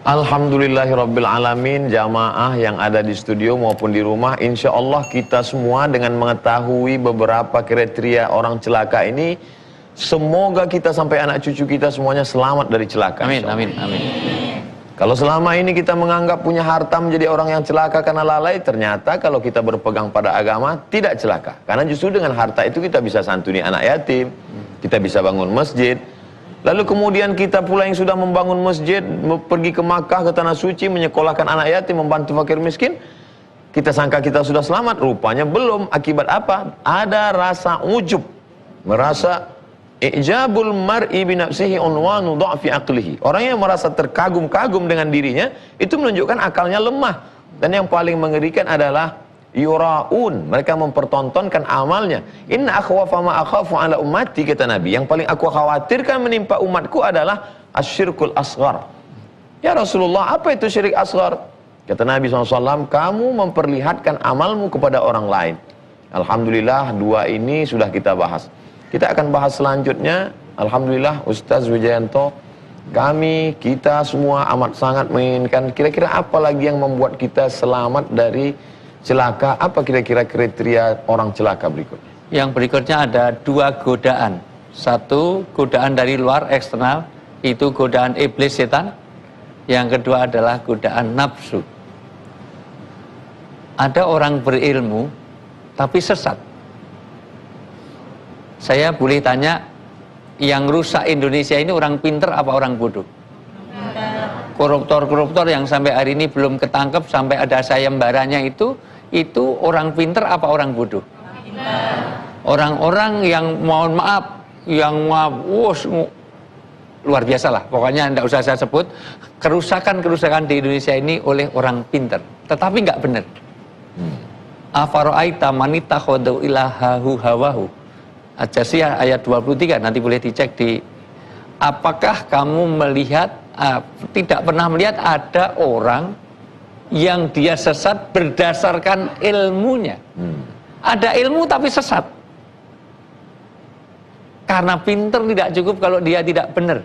Alhamdulillahirabbil alamin, jamaah yang ada di studio maupun di rumah, insya Allah kita semua dengan mengetahui beberapa kriteria orang celaka ini, semoga kita sampai anak cucu kita semuanya selamat dari celaka. Amin, amin, amin. Kalau selama ini kita menganggap punya harta menjadi orang yang celaka karena lalai, ternyata kalau kita berpegang pada agama tidak celaka. Karena justru dengan harta itu kita bisa santuni anak yatim, kita bisa bangun masjid. Lalu kemudian kita pula yang sudah membangun masjid, pergi ke Makkah, ke Tanah Suci, menyekolahkan anak yatim, membantu fakir miskin. Kita sangka kita sudah selamat, rupanya belum. Akibat apa? Ada rasa ujub, merasa ijabul mar'i binafsihi unwanu dha'fi aqlihi. Orang yang merasa terkagum-kagum dengan dirinya, itu menunjukkan akalnya lemah. Dan yang paling mengerikan adalah yura'un, mereka mempertontonkan amalnya. Inna akhwafa ma akhafu ala ummati, kata Nabi, yang paling aku khawatirkan menimpa umatku adalah asyirkul asghar. Ya Rasulullah, apa itu syirik asghar? Kata Nabi SAW, kamu memperlihatkan amalmu kepada orang lain. Alhamdulillah, dua ini sudah kita bahas. Kita akan bahas selanjutnya. Alhamdulillah, Ustaz Wijayanto, kita semua amat sangat menginginkan kira-kira apa lagi yang membuat kita selamat dari celaka. Apa kira-kira kriteria orang celaka berikutnya? Yang berikutnya ada dua godaan. Satu, godaan dari luar, eksternal, itu godaan iblis, setan. Yang kedua adalah godaan nafsu. Ada orang berilmu tapi sesat. Saya boleh tanya, yang rusak Indonesia ini orang pinter apa orang bodoh? Koruptor-koruptor yang sampai hari ini belum ketangkep, sampai ada sayembaranya itu orang pinter apa orang bodoh? Orang-orang yang mohon maaf, luar biasa lah, pokoknya tidak usah saya sebut, kerusakan-kerusakan di Indonesia ini oleh orang pinter, tetapi nggak benar. Afara'aita manita khodau ilahahu hawahu, Al-Jasiyah ayat 23, nanti boleh dicek di. Apakah kamu melihat, tidak pernah melihat ada orang yang dia sesat berdasarkan ilmunya? Ada ilmu tapi sesat. Karena pinter tidak cukup kalau dia tidak benar.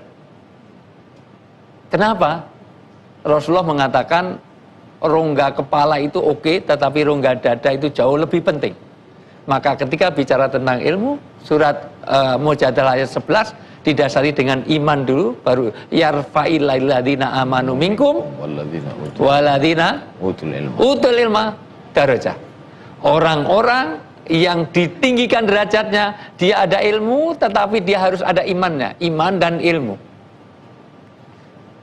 Kenapa? Rasulullah mengatakan rongga kepala itu oke, tetapi rongga dada itu jauh lebih penting. Maka ketika bicara tentang ilmu, surat Mujadalah ayat 11 didasari dengan iman dulu, baru yarfa'il ladzina amanu minkum walladzina utul ilma darajah. Orang-orang yang ditinggikan derajatnya, dia ada ilmu tetapi dia harus ada imannya, iman dan ilmu.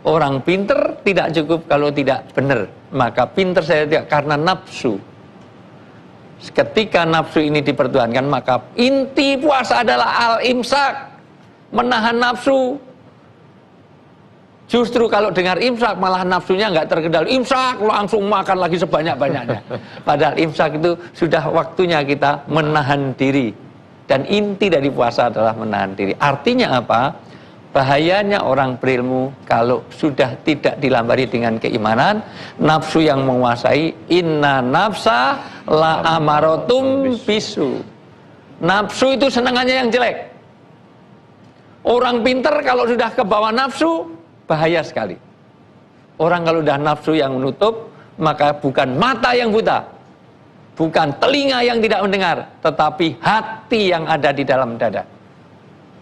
Orang pinter tidak cukup kalau tidak benar, maka pinter saya tidak karena nafsu. Ketika nafsu ini dipertuhankan, maka inti puasa adalah al-imsak, menahan nafsu. Justru kalau dengar imsak malah nafsunya nggak terkendali, imsak langsung makan lagi sebanyak-banyaknya. Padahal imsak itu sudah waktunya kita menahan diri. Dan inti dari puasa adalah menahan diri. Artinya apa? Bahayanya orang berilmu kalau sudah tidak dilambari dengan keimanan, nafsu yang menguasai. Inna nafsa la amarotum bisu. Nafsu itu senangannya yang jelek. Orang pinter kalau sudah ke bawah nafsu, bahaya sekali. Orang kalau sudah nafsu yang menutup, maka bukan mata yang buta, bukan telinga yang tidak mendengar, tetapi hati yang ada di dalam dada.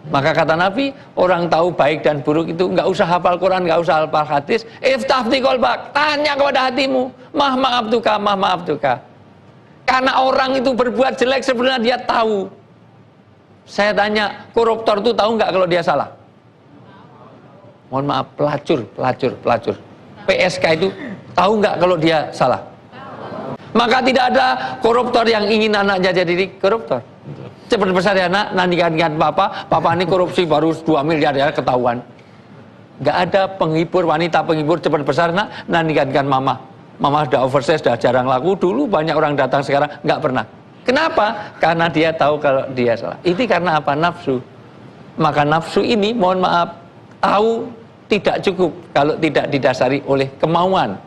Maka kata Nabi, orang tahu baik dan buruk itu nggak usah hafal Quran, nggak usah hafal hadis. Iftafti qalbak, tanya kepada hatimu, maaftuka, maaftuka. Karena orang itu berbuat jelek sebenarnya dia tahu. Saya tanya, koruptor itu tahu nggak kalau dia salah? Mohon maaf, pelacur. PSK itu tahu nggak kalau dia salah? Maka tidak ada koruptor yang ingin anaknya jadi koruptor. Cepat besar ya nak, nanti kan papa ini korupsi baru 2 miliar ya ketahuan. Nggak ada penghibur, wanita penghibur cepat besar nak, nanti kan mama sudah oversize, sudah jarang laku. Dulu banyak orang datang, sekarang nggak pernah. Kenapa? Karena dia tahu kalau dia salah. Itu karena apa? Nafsu. Maka nafsu ini mohon maaf, tahu tidak cukup kalau tidak didasari oleh kemauan.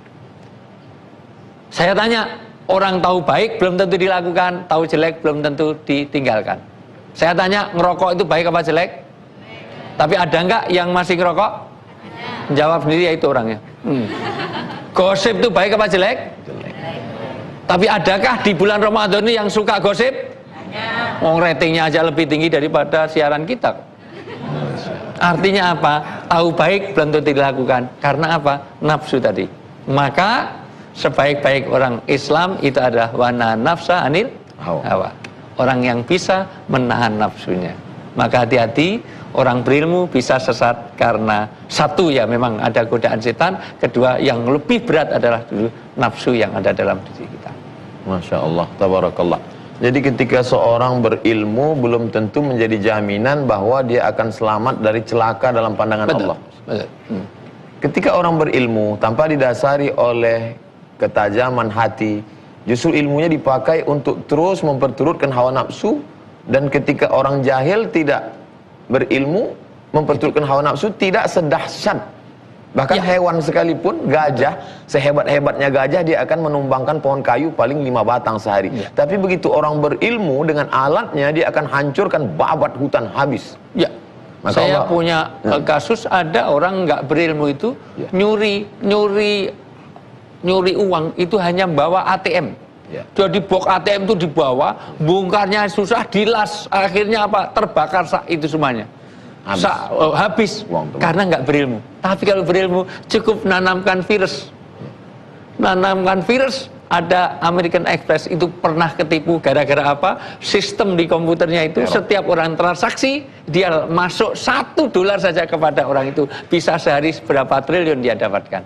Saya tanya, orang tahu baik belum tentu dilakukan, tahu jelek belum tentu ditinggalkan. Saya tanya, ngerokok itu baik apa jelek? Tapi ada nggak yang masih ngerokok? Jawab sendiri, ya itu orangnya. Gosip itu baik apa jelek? Tapi adakah di bulan Ramadan ini yang suka gosip? Ratingnya aja lebih tinggi daripada siaran kita. Artinya apa? Tahu baik belum tentu dilakukan. Karena apa? Nafsu tadi. Maka sebaik-baik orang Islam itu adalah wana nafsa anil hawa. Orang yang bisa menahan nafsunya. Maka hati-hati, orang berilmu bisa sesat karena satu ya memang ada godaan setan, kedua yang lebih berat adalah dulu nafsu yang ada dalam diri kita. Masya Allah, tabarakallah. Jadi ketika seorang berilmu belum tentu menjadi jaminan bahwa dia akan selamat dari celaka dalam pandangan Allah. Betul. Ketika orang berilmu tanpa didasari oleh ketajaman hati, justru ilmunya dipakai untuk terus memperturutkan hawa nafsu. Dan ketika orang jahil tidak berilmu memperturutkan hawa nafsu, tidak sedahsyat. Bahkan hewan sekalipun, gajah, sehebat-hebatnya gajah dia akan menumbangkan pohon kayu paling 5 batang sehari. Tapi begitu orang berilmu dengan alatnya, dia akan hancurkan babat hutan habis. Maka saya punya kasus ada orang nggak berilmu itu nyuri uang itu hanya bawa ATM. Jadi box ATM itu dibawa, bongkarnya susah, dilas, akhirnya apa? Terbakar itu semuanya. Habis karena nggak berilmu. Tapi kalau berilmu cukup nanamkan virus. Nanamkan virus. Ada American Express itu pernah ketipu gara-gara apa? Sistem di komputernya itu setiap orang transaksi dia masuk $1 saja kepada orang itu bisa sehari berapa triliun dia dapatkan.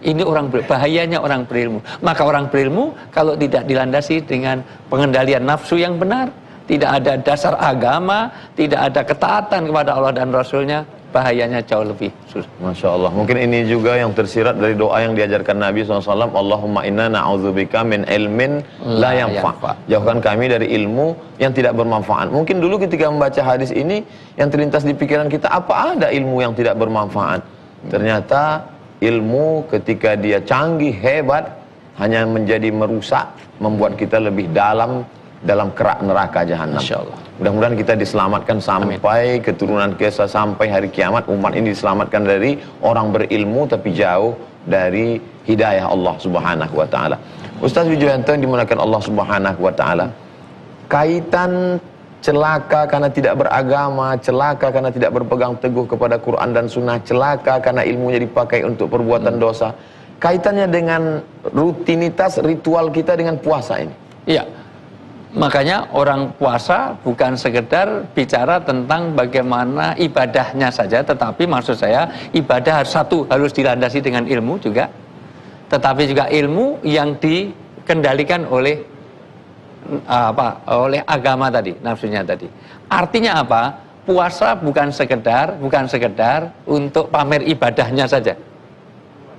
Ini bahayanya orang berilmu. Maka orang berilmu kalau tidak dilandasi dengan pengendalian nafsu yang benar, tidak ada dasar agama, tidak ada ketaatan kepada Allah dan Rasulnya, bahayanya jauh lebih susah. Masya Allah. Mungkin ini juga yang tersirat dari doa yang diajarkan Nabi SAW. Allahumma inna na'udzubika min ilmin la yanfa'. Jauhkan kami dari ilmu yang tidak bermanfaat. Mungkin dulu ketika membaca hadis ini, yang terlintas di pikiran kita, apa ada ilmu yang tidak bermanfaat? Ternyata ilmu ketika dia canggih, hebat, hanya menjadi merusak, membuat kita lebih dalam kerak neraka jahanam. Mudah-mudahan kita diselamatkan sampai keturunan kita, sampai hari kiamat umat ini diselamatkan dari orang berilmu tapi jauh dari hidayah Allah Subhanahu wa taala. Ustaz Wijoyanto yang dimuliakan Allah Subhanahu wa taala, kaitan celaka karena tidak beragama, celaka karena tidak berpegang teguh kepada Quran dan Sunnah, celaka karena ilmunya dipakai untuk perbuatan dosa, kaitannya dengan rutinitas ritual kita dengan puasa ini. Iya. Makanya orang puasa bukan sekedar bicara tentang bagaimana ibadahnya saja, tetapi maksud saya ibadah harus dilandasi dengan ilmu juga, tetapi juga ilmu yang dikendalikan oleh oleh agama tadi, nafsunya tadi. Artinya apa? Puasa bukan sekedar untuk pamer ibadahnya saja.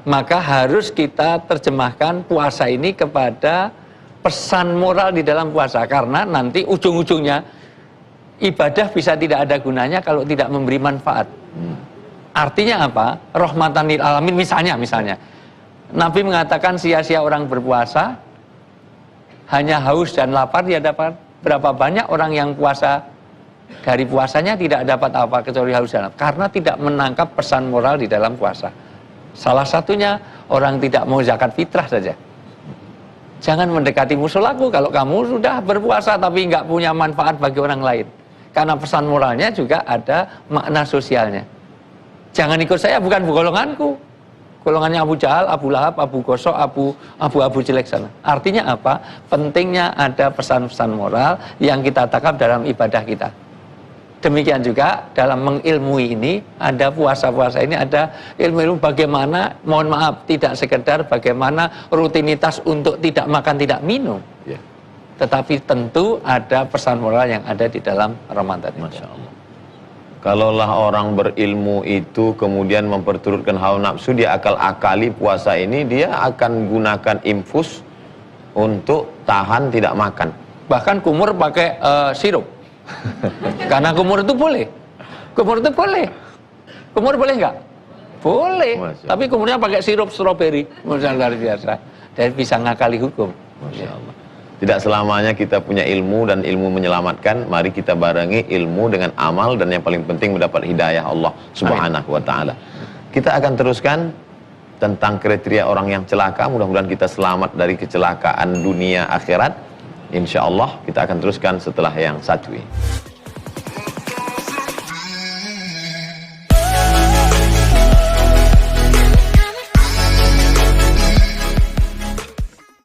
Maka harus kita terjemahkan puasa ini kepada pesan moral di dalam puasa, karena nanti ujung-ujungnya ibadah bisa tidak ada gunanya kalau tidak memberi manfaat. Artinya apa? Rahmatan lil alamin misalnya. Nabi mengatakan sia-sia orang berpuasa, hanya haus dan lapar dia dapat. Berapa banyak orang yang puasa, dari puasanya tidak dapat apa kecuali haus dan lapar, karena tidak menangkap pesan moral di dalam puasa. Salah satunya orang tidak mau zakat fitrah saja. Jangan mendekati musolaku kalau kamu sudah berpuasa tapi nggak punya manfaat bagi orang lain. Karena pesan moralnya juga ada makna sosialnya. Jangan ikut saya, bukan golonganku. Golongannya Abu Jahal, Abu Lahab, Abu Gosok, Abu jelek sana. Artinya apa? Pentingnya ada pesan-pesan moral yang kita tangkap dalam ibadah kita. Demikian juga dalam mengilmui ini, ada puasa-puasa ini ada ilmu-ilmu bagaimana, mohon maaf, tidak sekedar bagaimana rutinitas untuk tidak makan, tidak minum. Tetapi tentu ada pesan moral yang ada di dalam Ramadan. Masya Allah. Kalaulah orang berilmu itu kemudian memperturutkan hawa nafsu, dia akal-akali puasa ini, dia akan gunakan infus untuk tahan tidak makan. Bahkan kumur pakai sirup. Karena kumur itu boleh. Kumur boleh nggak? Boleh. Tapi kumurnya pakai sirup stroberi, luar biasa. Dan bisa ngakali hukum. Masya Allah. Tidak selamanya kita punya ilmu dan ilmu menyelamatkan. Mari kita barengi ilmu dengan amal, dan yang paling penting mendapat hidayah Allah Subhanahu wa taala. Kita akan teruskan tentang kriteria orang yang celaka. Mudah-mudahan kita selamat dari kecelakaan dunia akhirat. Insya Allah kita akan teruskan setelah yang satu ini.